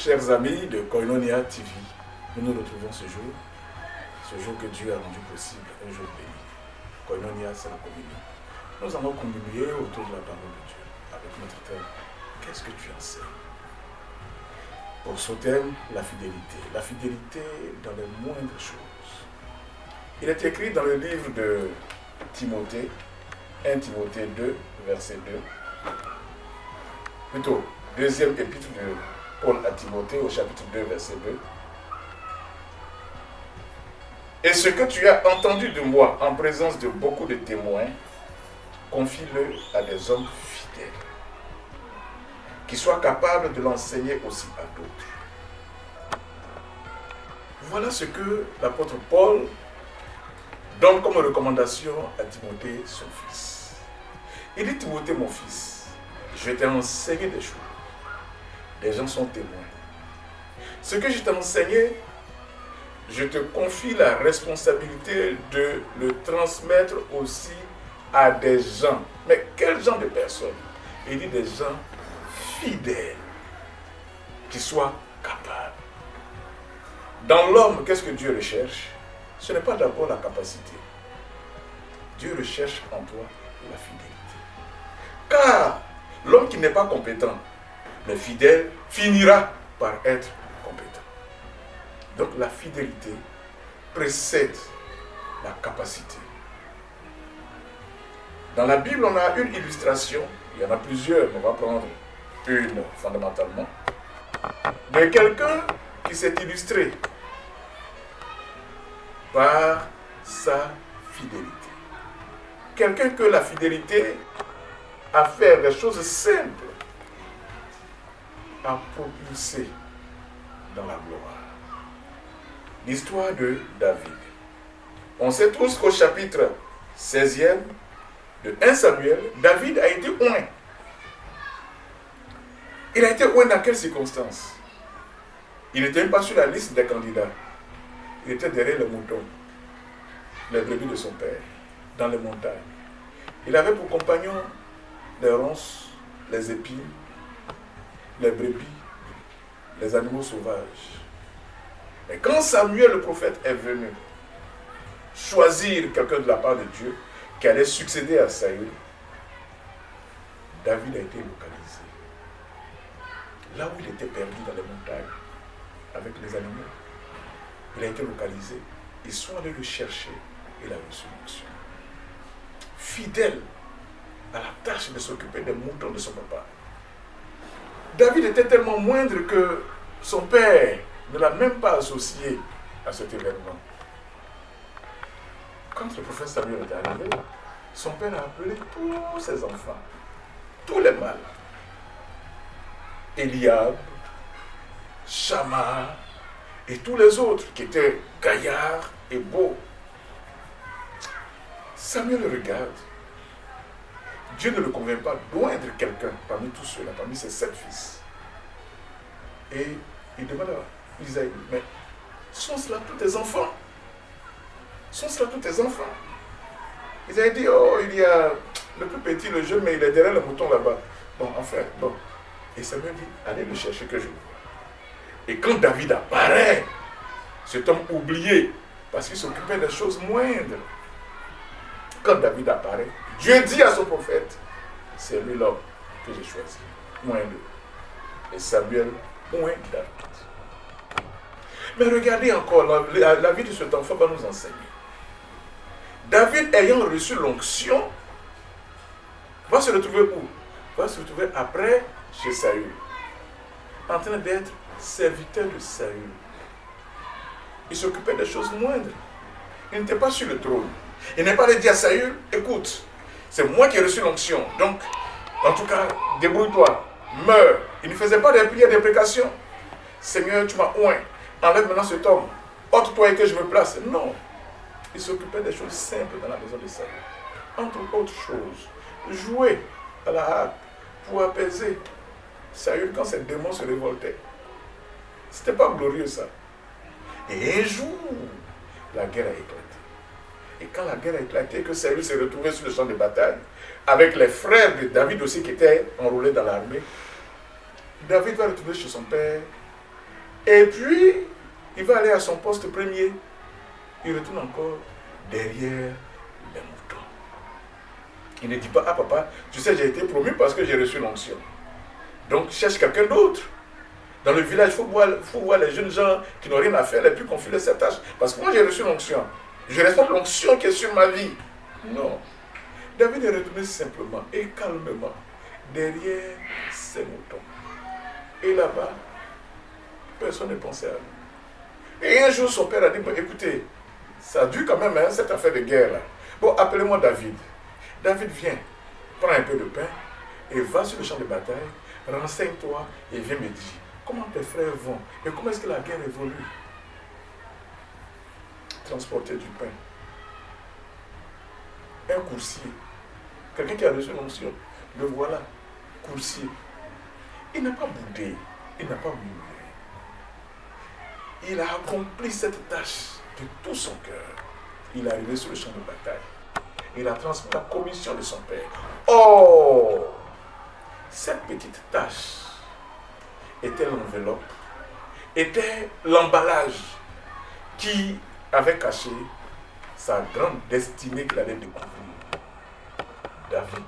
chers amis de Koinonia TV. Nous nous retrouvons ce jour que Dieu a rendu possible, un jour béni. Koinonia, c'est la communion. Nous allons communier autour de la parole de Dieu avec notre thème. Qu'est-ce que tu enseignes? Pour ce thème, la fidélité. La fidélité dans les moindres choses. Il est écrit dans le livre de Timothée, 1 Timothée 2, verset 2. Plutôt, deuxième épître de Paul à Timothée au chapitre 2, verset 2. Et ce que tu as entendu de moi en présence de beaucoup de témoins, confie-le à des hommes fidèles, qui soient capables de l'enseigner aussi à d'autres. Voilà ce que l'apôtre Paul donne comme recommandation à Timothée, son fils. Il dit: Timothée, mon fils, je t'ai enseigné des choses. Les gens sont témoins. Ce que je t'ai enseigné, je te confie la responsabilité de le transmettre aussi à des gens. Mais quel genre de personnes? Il dit des gens fidèles, qui soient capables. Dans l'homme, qu'est-ce que Dieu recherche? Ce n'est pas d'abord la capacité. Dieu recherche en toi la fidélité. Car l'homme qui n'est pas compétent, mais fidèle, finira par être compétent. Donc la fidélité précède la capacité. Dans la Bible, on a une illustration, il y en a plusieurs, mais on va prendre une fondamentalement, de quelqu'un qui s'est illustré par sa fidélité. Quelqu'un que la fidélité à faire des choses simples a propulsé dans la gloire. L'histoire de David. On sait tous qu'au chapitre 16e de 1 Samuel, David a été oint. Il a été oint dans quelles circonstances? Il n'était même pas sur la liste des candidats. Il était derrière les moutons, les brebis de son père, dans les montagnes. Il avait pour compagnons les ronces, les épines, les brebis, les animaux sauvages. Mais quand Samuel le prophète est venu choisir quelqu'un de la part de Dieu qui allait succéder à Saül, David a été localisé. Là où il était perdu dans les montagnes, avec les animaux, il a été localisé. Ils sont allés le chercher et il a reçu l'onction. Fidèle à la tâche de s'occuper des moutons de son papa. David était tellement moindre que son père ne l'a même pas associé à cet événement. Quand le prophète Samuel est arrivé, son père a appelé tous ses enfants, tous les mâles. Eliab, Shammah et tous les autres qui étaient gaillards et beaux. Samuel le regarde. Dieu ne le convainc pas d'oindre quelqu'un parmi tous ceux-là, parmi ses 7 fils. Et il demande à Isaïe: mais sont cela tous tes enfants? Sont cela tous tes enfants? Isaïe dit: oh, il y a le plus petit, le jeune, mais il est derrière le mouton là-bas. Bon, enfin, bon. Et Samuel dit: allez le chercher que je le vois. Et quand David apparaît, cet homme oublié, parce qu'il s'occupait des choses moindres, quand David apparaît, Dieu dit à son prophète: c'est lui l'homme que j'ai choisi, moindre. Et Samuel oint David. Mais regardez encore, la vie de cet enfant va nous enseigner. David, ayant reçu l'onction, va se retrouver où? Va se retrouver après chez Saül, en train d'être serviteur de Saül. Il s'occupait des choses moindres. Il n'était pas sur le trône. Il n'est pas allé dire à Saül: écoute, c'est moi qui ai reçu l'onction, donc, en tout cas, débrouille-toi, meurs. Il ne faisait pas des prières d'imprécation. Seigneur, tu m'as oint, enlève maintenant cet homme, ôte-toi et que je me place. Non. Il s'occupait des choses simples dans la maison de Saül. Entre autres choses, jouer à la harpe pour apaiser Saül quand ses démons se révoltaient. C'était pas glorieux ça. Et un jour, la guerre a éclaté. Et quand la guerre a éclaté, que Saül s'est retrouvé sur le champ de bataille, avec les frères de David aussi qui étaient enrôlés dans l'armée, David va retrouver chez son père Et puis, il va aller à son poste premier. Il retourne encore derrière les moutons. Il ne dit pas, ah papa, tu sais, j'ai été promu parce que j'ai reçu l'onction. Donc, cherche quelqu'un d'autre. Dans le village, il faut voir les jeunes gens qui n'ont rien à faire et puis confier cette tâche. Parce que moi, j'ai reçu l'onction. Je respecte l'onction qui est sur ma vie. Non. David est retourné simplement et calmement derrière ses moutons. Et là-bas, personne ne pensait à lui. Et un jour, son père a dit, bon, écoutez, ça dure quand même, hein, cette affaire de guerre-là. Bon, appelez-moi David. David, viens, prends un peu de pain et va sur le champ de bataille, renseigne-toi et viens me dire comment tes frères vont et comment est-ce que la guerre évolue. Transporter du pain. Un coursier. Quelqu'un qui a reçu l'onction. Le voilà, coursier. Il n'a pas boudé, il n'a pas murmuré. Il a accompli cette tâche de tout son cœur. Il est arrivé sur le champ de bataille. Il a transmis la commission de son père. Oh! Cette petite tâche était l'enveloppe, était l'emballage qui avait caché sa grande destinée qu'il allait découvrir. David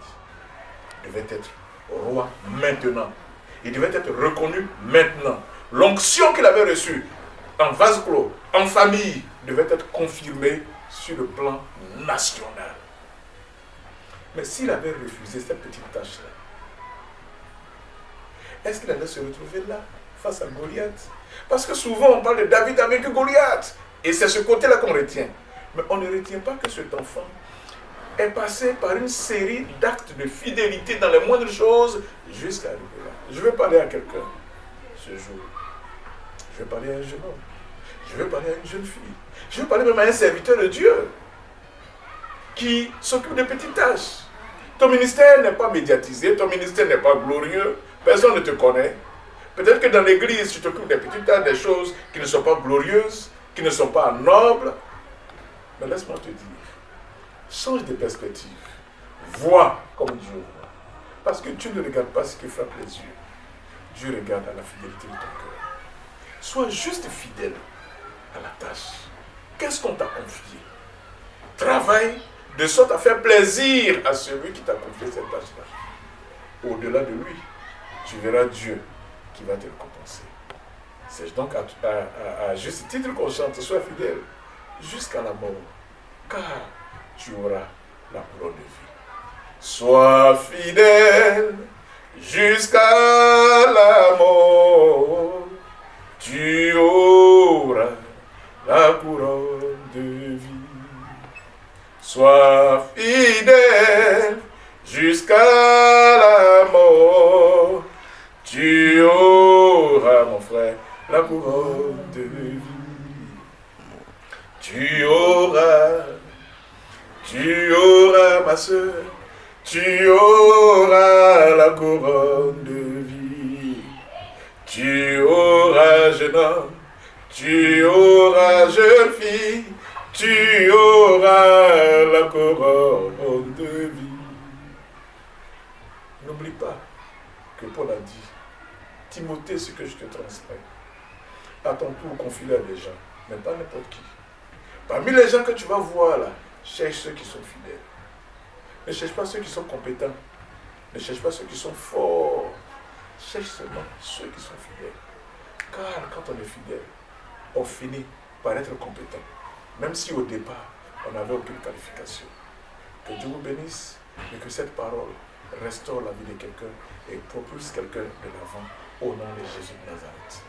devait être roi maintenant. Il devait être reconnu maintenant. L'onction qu'il avait reçue en vase clos, en famille, devait être confirmée sur le plan national. Mais s'il avait refusé cette petite tâche-là, est-ce qu'il allait se retrouver là, face à Goliath? Parce que souvent on parle de David avec Goliath. Et c'est ce côté-là qu'on retient. Mais on ne retient pas que cet enfant est passé par une série d'actes de fidélité dans les moindres choses jusqu'à arriver là. Je vais parler à quelqu'un ce jour. Je vais parler à un jeune homme. Je vais parler à une jeune fille. Je vais parler même à un serviteur de Dieu qui s'occupe de petites tâches. Ton ministère n'est pas médiatisé, ton ministère n'est pas glorieux, personne ne te connaît. Peut-être que dans l'église, tu t'occupes des petites tâches, des choses qui ne sont pas glorieuses, qui ne sont pas nobles. Mais laisse-moi te dire, change de perspective. Vois comme Dieu voit. Parce que Dieu ne regarde pas ce qui frappe les yeux. Dieu regarde à la fidélité de ton cœur. Sois juste fidèle à la tâche. Qu'est-ce qu'on t'a confié? Travaille de sorte à faire plaisir à celui qui t'a confié cette tâche-là. Au-delà de lui, tu verras Dieu qui va te récompenser. C'est donc à juste titre qu'on chante, sois fidèle jusqu'à la mort, car tu auras la couronne de vie. Sois fidèle jusqu'à la mort, tu auras la couronne de vie. Sois fidèle jusqu'à la mort, tu auras, mon frère, la couronne de vie. Tu auras, ma soeur, tu auras la couronne de vie. Tu auras, jeune homme, tu auras, jeune fille, tu auras la couronne de vie. N'oublie pas que Paul a dit, Timothée, ce que je te transmets, à ton tour, confie-le à des gens, mais pas n'importe qui. Parmi les gens que tu vas voir là, cherche ceux qui sont fidèles. Ne cherche pas ceux qui sont compétents. Ne cherche pas ceux qui sont forts. Cherche seulement ceux qui sont fidèles. Car quand on est fidèle, on finit par être compétent. Même si au départ, on n'avait aucune qualification. Que Dieu vous bénisse et que cette parole restaure la vie de quelqu'un et propulse quelqu'un de l'avant au nom de Jésus de Nazareth.